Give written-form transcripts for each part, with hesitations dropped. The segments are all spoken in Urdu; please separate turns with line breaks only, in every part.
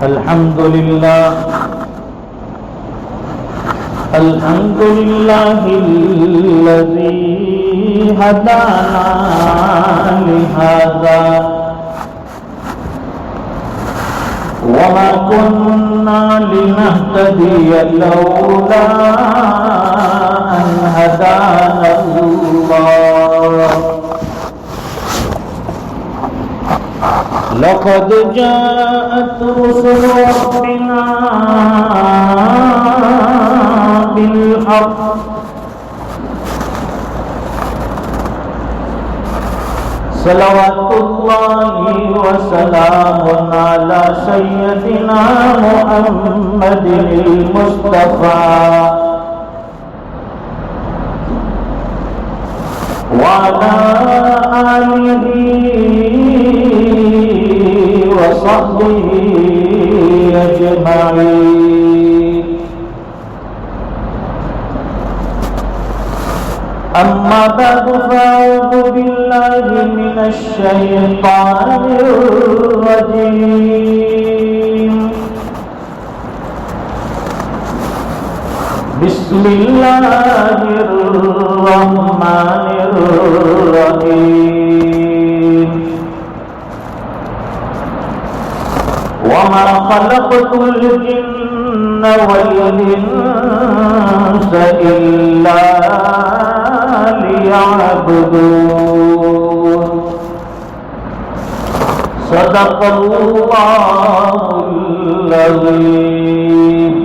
الحمد لله الذي هدانا لهذا وما كنا لنهتدي لولا أن هدانا الله لقد جاءت رسل ربنا بالحق صلوات الله وسلام على سيدنا محمد المصطفى وعلى آله وصحبه أجمعين. أما بعد فأعوذ بالله من الشيطان الرجيم. بسم الله الرحمن الرحيم. وما خلقت الجن والإنس إلا ليعبدون. صدق الله العظيم.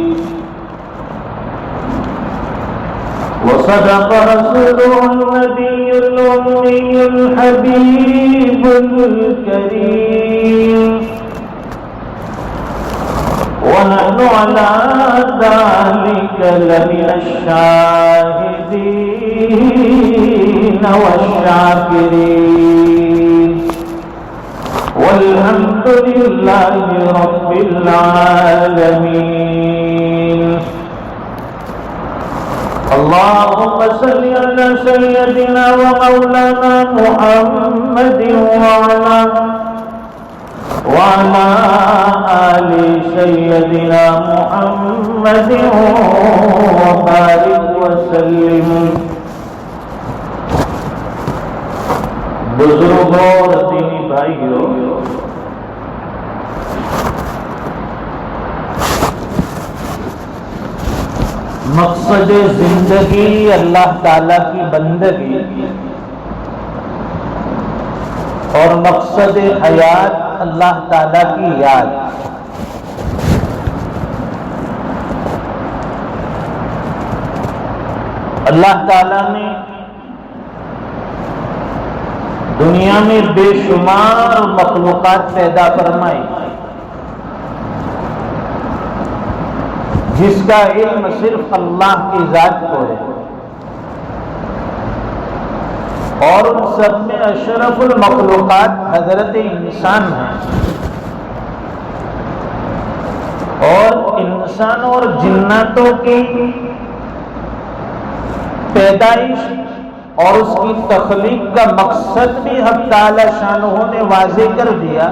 وصدق رسوله النبي الأمي الحبيب الكريم. ونحن على ذلك لمن الشاهدين والشاكرين والحمد لله رب العالمين. اللهم صل على سيدنا ومولانا محمد وعلى آل سيدنا محمد وبارك وسلم. بزرگوں اور دینی بھائیوں، مقصد زندگی اللہ تعالی کی بندگی اور مقصد حیات اللہ تعالی کی یاد. اللہ تعالی نے دنیا میں بے شمار مخلوقات پیدا فرمائی جس کا علم صرف اللہ کی ذات کو ہے، اور ان سب میں اشرف المخلوقات حضرت انسان ہے. اور انسان اور جناتوں کی پیدائش اور اس کی تخلیق کا مقصد بھی حق تعالی شانہ نے واضح کر دیا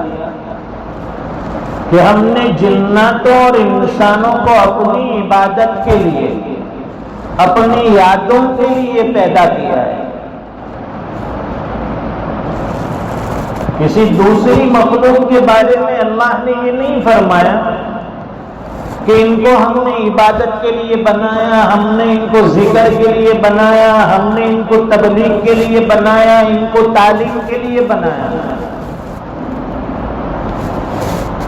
کہ ہم نے جناتوں اور انسانوں کو اپنی عبادت کے لیے، اپنی یادوں کے لیے پیدا کیا ہے. کسی دوسری مخلوق کے بارے میں اللہ نے یہ نہیں فرمایا کہ ان کو ہم نے عبادت کے لیے بنایا، ہم نے ان کو ذکر کے لیے بنایا، ہم نے ان کو تبلیغ کے لیے بنایا، ان کو تعلیم کے لیے بنایا.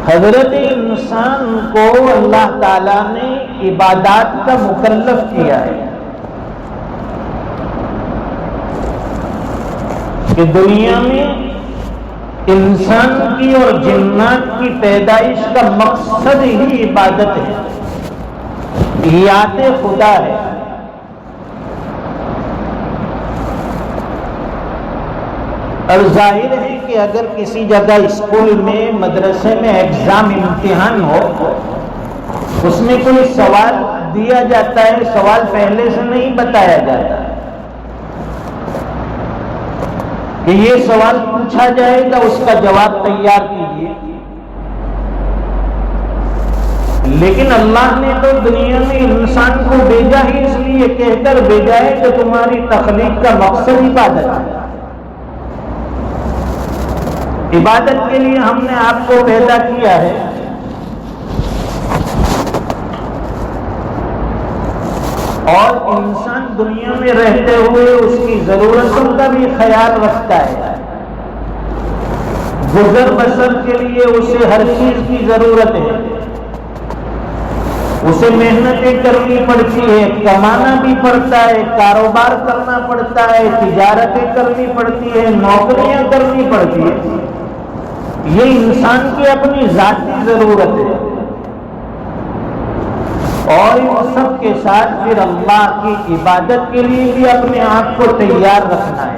حضرت انسان کو اللہ تعالیٰ نے عبادات کا مکلف کیا ہے کہ دنیا میں انسان کی اور جنات کی پیدائش کا مقصد ہی عبادت ہے، یاد خدا ہے. اور ظاہر ہے کہ اگر کسی جگہ اسکول میں، مدرسے میں ایگزام امتحان ہو، اس میں کوئی سوال دیا جاتا ہے، سوال پہلے سے نہیں بتایا جاتا کہ یہ سوال پوچھا جائے گا، اس کا جواب تیار کیجیے. لیکن اللہ نے تو دنیا میں انسان کو بھیجا ہی اس لیے کہہ کر بھیجا ہے کہ تمہاری تخلیق کا مقصد عبادت ہے. عبادت کے لیے ہم نے آپ کو پیدا کیا ہے. اور انسان دنیا میں رہتے ہوئے اس کی ضرورتوں کا بھی خیال رکھتا ہے. گزر بسر کے لیے اسے ہر چیز کی ضرورت ہے. اسے محنتیں کرنی پڑتی ہے، کمانا بھی پڑتا ہے، کاروبار کرنا پڑتا ہے، تجارتیں کرنی پڑتی ہے، نوکریاں کرنی پڑتی ہے. یہ انسان کی اپنی ذاتی ضرورت ہے. اور ان سب کے ساتھ پھر اللہ کی عبادت کے لیے بھی اپنے آپ کو تیار رکھنا ہے.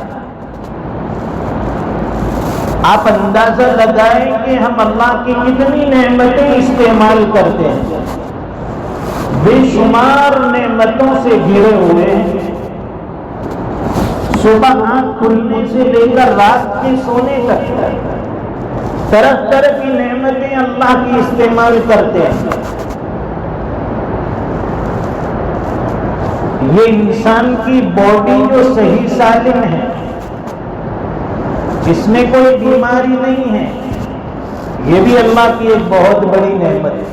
آپ اندازہ لگائیں کہ ہم اللہ کی کتنی نعمتیں استعمال کرتے ہیں. بے شمار نعمتوں سے گھرے ہوئے ہیں. صبح آنکھ کھلنے سے لے کر رات کے سونے تک طرح طرح کی نعمتیں اللہ کی استعمال کرتے ہیں. یہ انسان کی باڈی جو صحیح سالم ہے، اس میں کوئی بیماری نہیں ہے، یہ بھی اللہ کی ایک بہت بڑی نعمت ہے.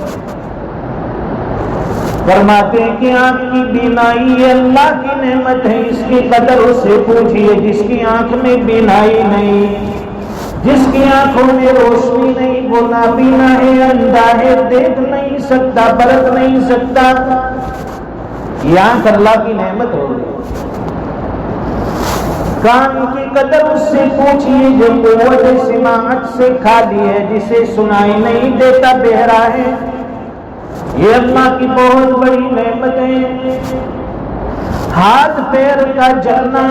فرماتے ہیں کہ آنکھ کی بینائی یہ اللہ کی نعمت ہے، اس کی قدر اس سے پوچھئے. جس کی آنکھ میں بینائی نہیں، جس کی آنکھوں میں روشنی نہیں، وہ نابینا ہے، اندھا ہے، دیکھ نہیں سکتا، پرکھ نہیں سکتا. یہ آنکھ اللہ کی نعمت ہو گئی. کان کی قدر اس سے پوچھئے جو قوت سماعت سے خالی ہے، جسے سنائی نہیں دیتا، بہرا ہے. یہ اللہ کی بہت بڑی نعمت ہے. ہاتھ پیر کا چلنا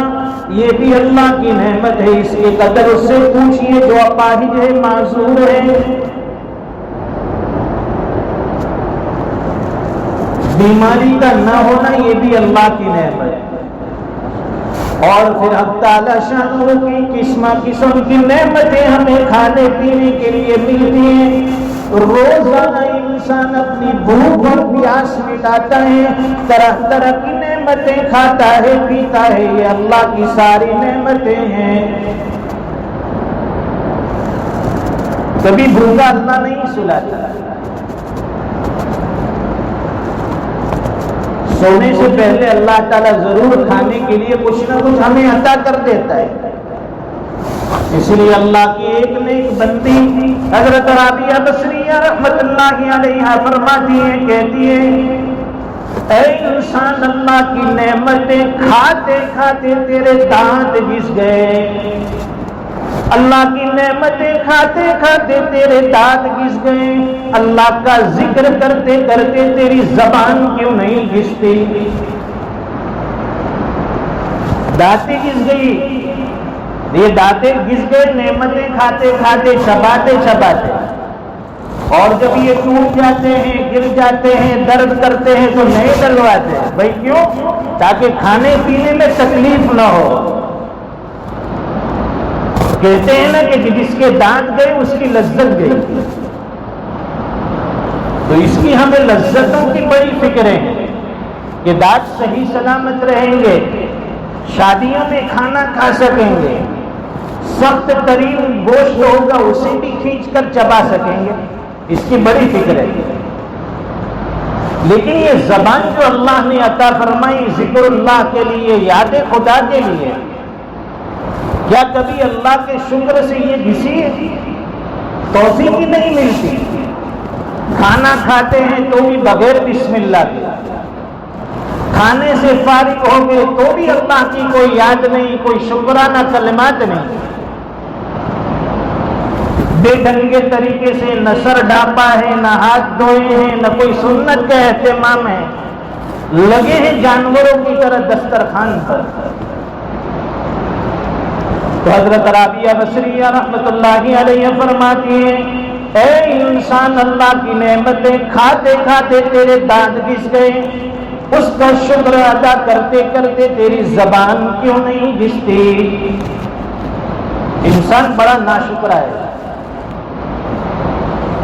یہ بھی اللہ کی نعمت ہے، اس کی قدر اس سے پوچھئے جو اپاہج ہے، معذور ہے. بیماری کا نہ ہونا یہ بھی اللہ کی نعمت ہے. اور پھر اب تعالیٰ شانہ کی قسم قسم کی نعمتیں ہمیں کھانے پینے کے لیے ملتی ہیں. روزانہ انسان اپنی بھوک اور پیاس مٹاتا ہے، طرح طرح کی نعمتیں کھاتا ہے، پیتا ہے. یہ اللہ کی ساری نعمتیں ہیں. کبھی بھوکا اللہ نہیں سلاتا. سونے سے پہلے اللہ تعالیٰ ضرور کھانے کے لیے کچھ نہ کچھ ہمیں عطا کر دیتا ہے. اس لیے اللہ کی ایک نیک بندی حضرت رابعہ بصریہ رحمت اللہ علیہا فرماتی ہیں، کہتی ہے اے انسان، اللہ کی نعمتیں کھاتے کھاتے تیرے دانت گھس گئے. اللہ کی نعمتیں کھاتے کھاتے تیرے دانت گھس گئے. اللہ کا ذکر کرتے کرتے تیری زبان کیوں نہیں گھستی؟ دانتیں گھس گئی، یہ دانتیں گھس گئے نعمتیں کھاتے کھاتے، چباتے چباتے. اور جب یہ ٹوٹ جاتے ہیں، گر جاتے ہیں، درد کرتے ہیں تو نہیں ڈلواتے. بھائی کیوں؟ تاکہ کھانے پینے میں تکلیف نہ ہو. کہتے ہیں نا کہ جس کے دانت گئے اس کی لذت گئی. تو اس کی ہمیں لذتوں کی بڑی فکر ہے کہ دانت صحیح سلامت رہیں گے، شادیوں میں کھانا کھا سکیں گے، سخت ترین گوشت ہوگا اسے بھی کھینچ کر چبا سکیں گے. اس کی بڑی فکر ہے. لیکن یہ زبان جو اللہ نے عطا فرمائی ذکر اللہ کے لیے، یاد خدا کے لیے، کیا کبھی اللہ کے شکر سے یہ گھسی ہے؟ توفیق ہی نہیں ملتی. کھانا کھاتے ہیں تو بھی بغیر بسم اللہ کے، کھانے سے فارغ ہو گئے تو بھی اللہ کی کوئی یاد نہیں، کوئی شکرانہ کلمات نہیں. بے ڈھنگے طریقے سے نہ سر ڈھانپا ہے، نہ ہاتھ دھوئے ہیں، نہ کوئی سنت کا اہتمام ہے، لگے ہیں جانوروں کی طرح دسترخوان پر. تو حضرت رابعہ بصریہ رحمت اللہ علیہ فرماتی ہیں اے انسان، اللہ کی نعمتیں کھاتے کھاتے تیرے دانت گھس گئے، اس کا شکر ادا کرتے کرتے تیری زبان کیوں نہیں گھستی؟ انسان بڑا ناشکرا ہے،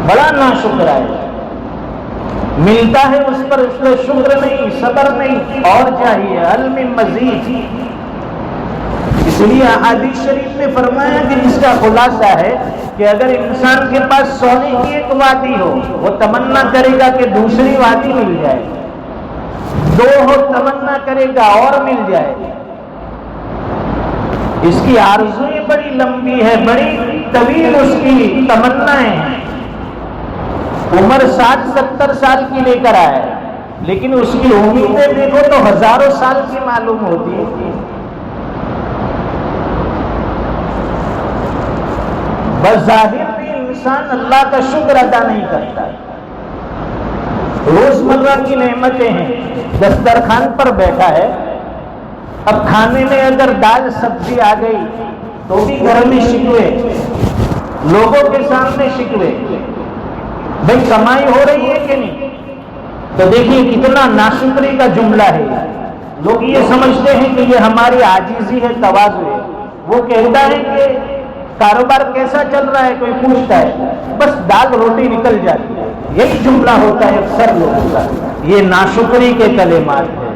بڑا ناشکرا ہے. ملتا ہے اس پر شکر نہیں، صبر نہیں، اور چاہیے حل من مزید۔ اس لیے احادیث شریف میں فرمایا کہ اس کا خلاصہ ہے کہ اگر انسان کے پاس سونے کی ایک وادی ہو، وہ تمنا کرے گا کہ دوسری وادی مل جائے، دو ہو تمنا کرے گا اور مل جائے۔ اس کی آرزویں بڑی لمبی ہے، بڑی طویل اس کی تمنائیں ہیں۔ عمر 60-70 سال کی لے کر آئے، لیکن اس کی امیدیں دیکھو تو ہزاروں سال کی معلوم ہوتی ہے۔ بظاہر بھی انسان اللہ کا شکر ادا نہیں کرتا۔ روزمرہ کی نعمتیں ہیں، دسترخوان پر بیٹھا ہے، اب کھانے میں اگر دال سبزی آ گئی تو بھی گھر میں شکوے، لوگوں کے سامنے شکوے، بھائی کمائی ہو رہی ہے کہ نہیں؟ تو دیکھیے کتنا ناشکری کا جملہ ہے۔ لوگ یہ سمجھتے ہیں کہ یہ ہماری عاجزی ہے، تواضع ہے۔ وہ کہتا ہے کہ کاروبار کیسا چل رہا ہے، کوئی پوچھتا ہے، بس دال روٹی نکل جاتی ہے، یہی جملہ ہوتا ہے اکثر لوگوں کا۔ یہ ناشکری کے کلمات ہیں۔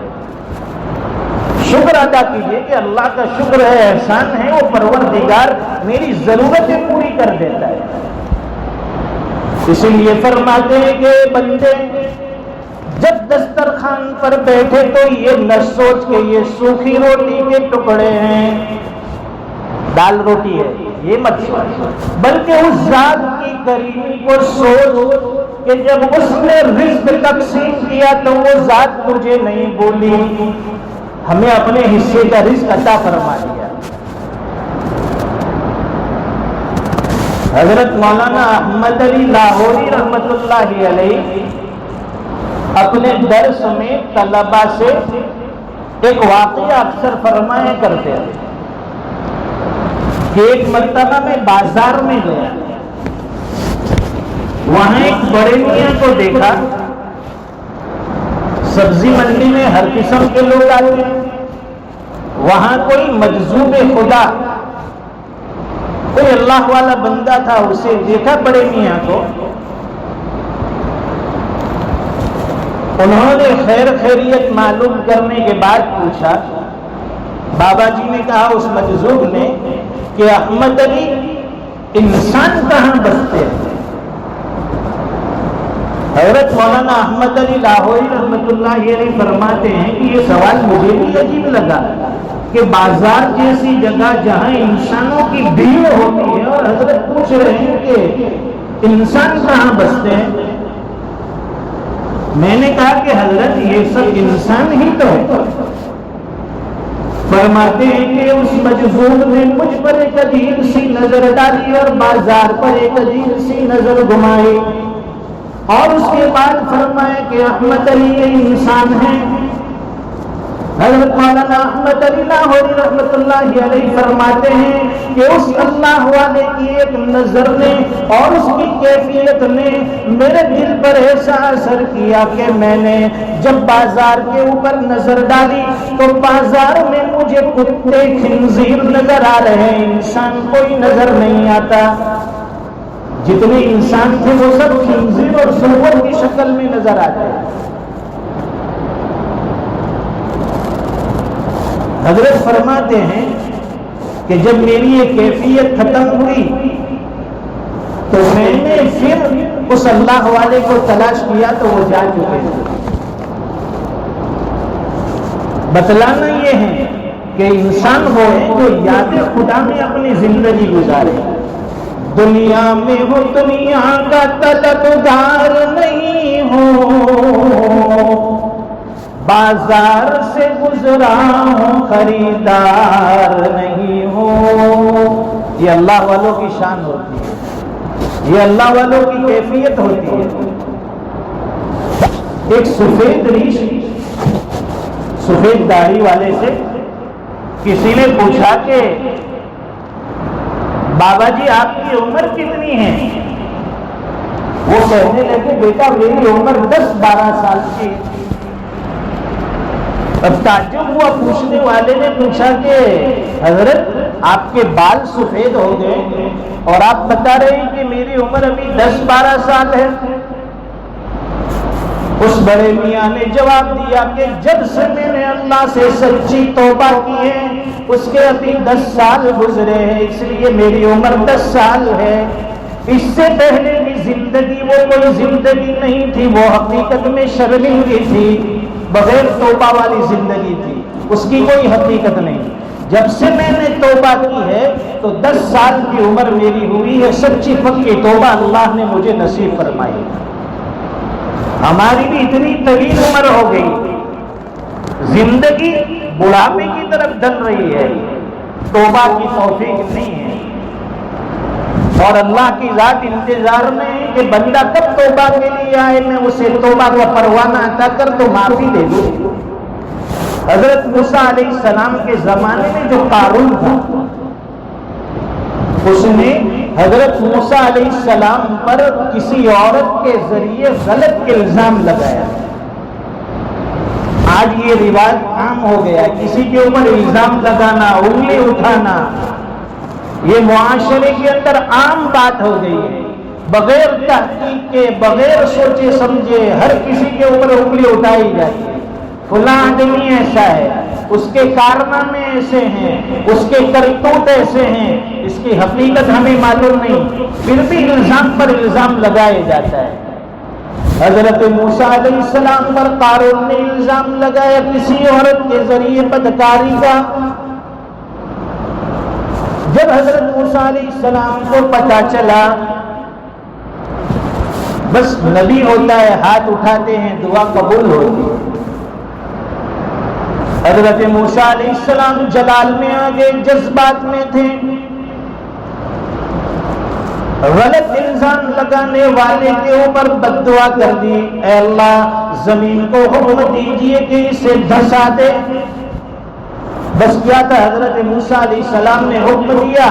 شکر ادا کیجئے کہ اللہ کا شکر ہے، احسان ہے، وہ پروردگار میری ضرورتیں پوری کر دیتا ہے۔ اسی لیے فرماتے ہیں کہ بندے جب دسترخوان پر بیٹھے تو یہ نہ سوچ کہ یہ سوکھی روٹی کے ٹکڑے ہیں، دال روٹی ہے، یہ مت سوچ، بلکہ اس ذات کی کریمی کو سوچ کہ جب اس نے رزق تقسیم کیا تو وہ ذات مجھے نہیں بولی، ہمیں اپنے حصے کا رزق عطا فرما دیا۔ حضرت مولانا احمد علی لاہوری رحمۃ اللہ علیہ اپنے درس میں طلبہ سے ایک واقعہ اکثر فرمایا کرتے ہیں کہ ایک مرتبہ میں بازار میں گیا، وہاں ایک بڑے میاں کو دیکھا۔ سبزی منڈی میں ہر قسم کے لوگ آتے ہیں، وہاں کوئی مجذوب خدا، کوئی اللہ والا بندہ تھا، اسے دیکھا بڑے میاں کو، انہوں نے خیر خیریت معلوم کرنے کے بعد پوچھا، بابا جی نے کہا اس مجذوب نے کہ احمد علی انسان کہاں بستے ہیں؟ حضرت مولانا احمد علی لاہوری رحمۃ اللہ علیہ فرماتے ہیں کہ یہ سوال مجھے بھی عجیب لگا کہ بازار جیسی جگہ جہاں انسانوں کی بھیڑ ہوتی ہے اور حضرت پوچھ رہے ہیں کہ انسان کہاں بستے ہیں۔ میں نے کہا کہ حضرت یہ سب انسان ہی تو ہے۔ فرماتے ہیں کہ اس مجذوب نے مجھ پر ایک عجیب سی نظر ڈالی اور بازار پر ایک عجیب سی نظر گھمائی، اور اس کے بعد فرمایا کہ احمد علی یہ انسان ہیں۔ حضرت مولانا احمد علی لاہوری رحمۃ اللہ علیہ فرماتے ہیں کہ اس اللہ والے کی ایک نظر نے اور اس کی کیفیت نے میرے دل پر ایسا اثر کیا کہ میں نے جب بازار کے اوپر نظر ڈالی تو بازار میں مجھے کتے خنزیر نظر آ رہے ہیں، انسان کوئی نظر نہیں آتا۔ جتنے انسان تھے وہ سب خنزیر اور سور کی شکل میں نظر آتے ہیں۔ حضرت فرماتے ہیں کہ جب میری یہ کیفیت ختم ہوئی تو میں نے پھر اس اللہ والے کو تلاش کیا تو وہ جا چکے تھے۔ بتلانا یہ ہے کہ انسان وہ ہے جو یاد خدا میں اپنی زندگی گزارے، دنیا میں ہو دنیا کا طلبگار نہیں ہو، بازار سے گزرا ہوں خریدار نہیں ہو۔ یہ اللہ والوں کی شان ہوتی ہے، یہ اللہ والوں کی کیفیت ہوتی ہے۔ ایک سفید ریش سفید داڑھی والے سے کسی نے پوچھا کہ بابا جی آپ کی عمر کتنی ہے؟ وہ کہنے لگے بیٹا میری عمر 10-12 سال کی۔ اب تعجب ہوا، پوچھنے والے نے پوچھا کہ حضرت آپ کے بال سفید ہو گئے اور آپ بتا رہے ہیں کہ میری عمر ابھی 10-12 سال ہے۔ بڑے میاں نے جواب دیا کہ جب سے میں نے اللہ سے سچی توبہ کی ہے اس کے ابھی 10 سال گزرے ہیں، اس لیے میری عمر 10 سال ہے۔ اس سے پہلے کی زندگی وہ کوئی زندگی نہیں تھی، وہ حقیقت میں شرمندگی تھی، بغیر توبہ والی زندگی تھی، اس کی کوئی حقیقت نہیں۔ جب سے میں نے توبہ کی ہے تو 10 سال کی عمر میری ہوئی ہے، سچی پکی توبہ اللہ نے مجھے نصیب فرمائی۔ ہماری بھی اتنی طویل عمر ہو گئی، زندگی بڑھاپے کی طرف ڈل رہی ہے، توبہ کی توفیق نہیں ہے، اور اللہ کی ذات انتظار میں ہے کہ بندہ کب توبہ کے لیے آئے، میں اسے توبہ کا پروانہ عطا کر تو معافی دے دوں۔ حضرت موسیٰ علیہ السلام کے زمانے میں جو قارون تھا، اس نے حضرت موسیٰ علیہ السلام پر کسی عورت کے ذریعے غلط الزام لگایا۔ آج یہ رواج عام ہو گیا، کسی کے اوپر الزام لگانا، انگلی اٹھانا، یہ معاشرے کے اندر عام بات ہو گئی ہے۔ بغیر تحقیق کے، بغیر سوچے سمجھے ہر کسی کے اوپر انگلی اٹھائی جاتی ہے، فلاں آدمی ایسا ہے، اس کے کارنامے ایسے ہیں، اس کے کرتوت ایسے ہیں، اس کی حقیقت ہمیں معلوم نہیں، پھر بھی الزام پر الزام لگایا جاتا ہے۔ حضرت موسیٰ علیہ السلام پر قارون نے الزام لگایا کسی عورت کے ذریعے بدکاری کا۔ جب حضرت موسیٰ علیہ السلام کو پتہ چلا، بس نبی ہوتا ہے، ہاتھ اٹھاتے ہیں دعا قبول ہوتی ہے۔ حضرت موسیٰ علیہ السلام جلال میں آگے جذبات میں تھے، غلط الزام لگانے والے کے اوپر بد دعا کر دی، اے اللہ زمین کو حکم دیجئے کہ اسے دھسا دے۔ بس کیا تھا، حضرت موسیٰ علیہ السلام نے حکم دیا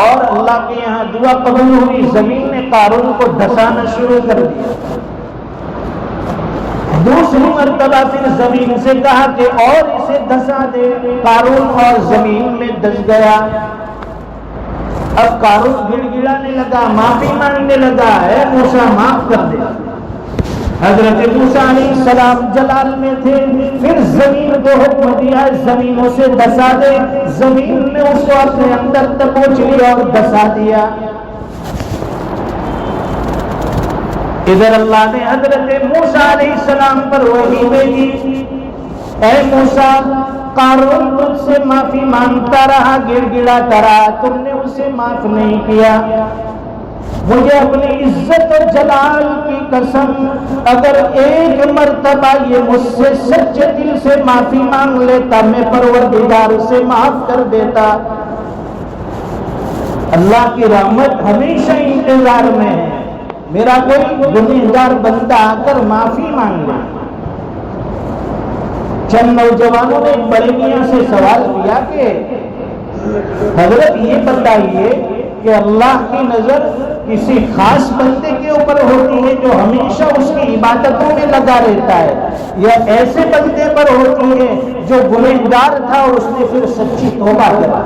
اور اللہ کے یہاں دعا قبول ہوئی، زمین نے قارون کو دھسانا شروع کر دیا۔ دوسری مرتبہ پھر زمین سے کہا کہ اور اسے دھسا دے، قارون اور زمین میں دھس گیا۔ اب قارون گڑ گڑانے لگا، معافی مانگنے لگا، اے موسیٰ معاف کر دے۔ حضرت موسیٰ علیہ السلام جلال میں تھے، پھر زمین کو حکم دیا زمین اسے دھسا دے، زمین نے اس کو اپنے اندر دبوچ لیا اور دھسا دیا۔ ادھر اللہ نے حضرت موسیٰ علیہ السلام پر وحی بھیجی، اے موسیٰ قارون تجھ سے معافی مانگتا رہا، گڑ گڑاتا رہا، تم نے اسے معاف نہیں کیا۔ مجھے اپنی عزت و جلال کی قسم، اگر ایک مرتبہ یہ مجھ سے سچے دل سے معافی مانگ لیتا، میں پروردگار اسے معاف کر دیتا۔ اللہ کی رحمت ہمیشہ انتظار میں ہے، میرا کوئی گنہگار بندہ آ کر معافی مانگ لے۔ چند نوجوانوں نے ایک بڑے میاں سے سوال کیا کہ حضرت یہ بتائیے کہ اللہ کی نظر کسی خاص بندے کے اوپر ہوتی ہے جو ہمیشہ اس کی عبادتوں میں لگا رہتا ہے، یا ایسے بندے پر ہوتی ہے جو گنہگار تھا اور اس نے پھر سچی توبہ کرا؟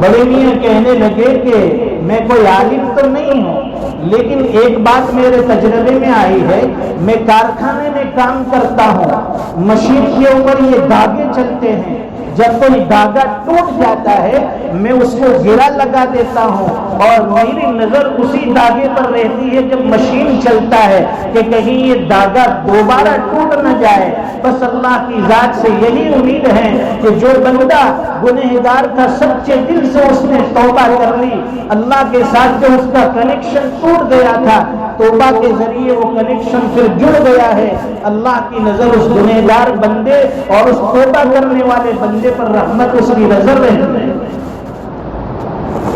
بڑے میاں کہنے لگے کہ میں کوئی عالم تو نہیں ہوں، لیکن ایک بات میرے تجربے میں آئی ہے، میں کارخانے میں کام کرتا ہوں، مشین کے اوپر یہ دھاگے چلتے ہیں، جب کوئی دھاگا ٹوٹ جاتا ہے میں اس کو گرا لگا دیتا ہوں اور میری نظر اسی دھاگے پر رہتی ہے جب مشین چلتا ہے کہ کہیں یہ دھاگا دوبارہ ٹوٹ نہ جائے۔ بس اللہ کی ذات سے یہی امید ہے کہ جو بندہ گنہگار تھا، سچے دل سے اس نے توبہ کر لی، اللہ کے ساتھ جو اس کا کنیکشن ٹوٹ گیا تھا، توبہ کے ذریعے وہ کنیکشن پھر جڑ گیا ہے، اللہ کی نظر اس گنہگار بندے اور اس توبہ کرنے والے بندے پر رحمت اس کی نظر رہتی ہے۔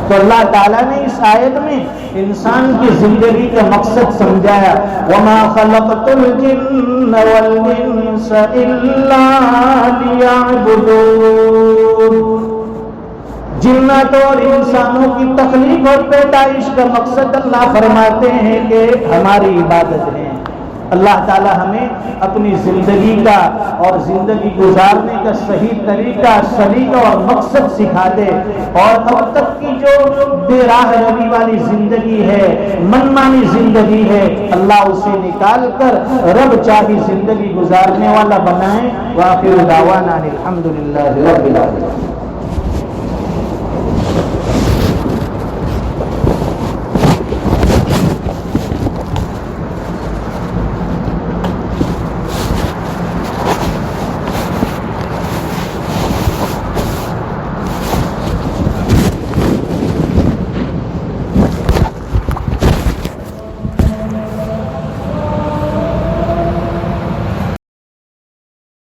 تو اللہ تعالیٰ نے اس آیت میں انسان کی زندگی کا مقصد سمجھایا، وَمَا خَلَقْتُ الْجِنَّ وَالْإِنسَ إِلَّا لِيَعْبُدُونِ۔ جنات اور انسانوں کی تخلیق اور پیدائش کا مقصد اللہ فرماتے ہیں کہ ہماری عبادت ہے، اللہ تعالی ہمیں اپنی زندگی کا اور زندگی گزارنے کا صحیح طریقہ، سلیقہ اور مقصد سکھا دے، اور اب تک کی جو بے راہ روی والی زندگی ہے، منمانی زندگی ہے، اللہ اسے نکال کر رب چاہی زندگی گزارنے والا بنائے۔ وآخر دعوانا الحمدللہ رب العالمین۔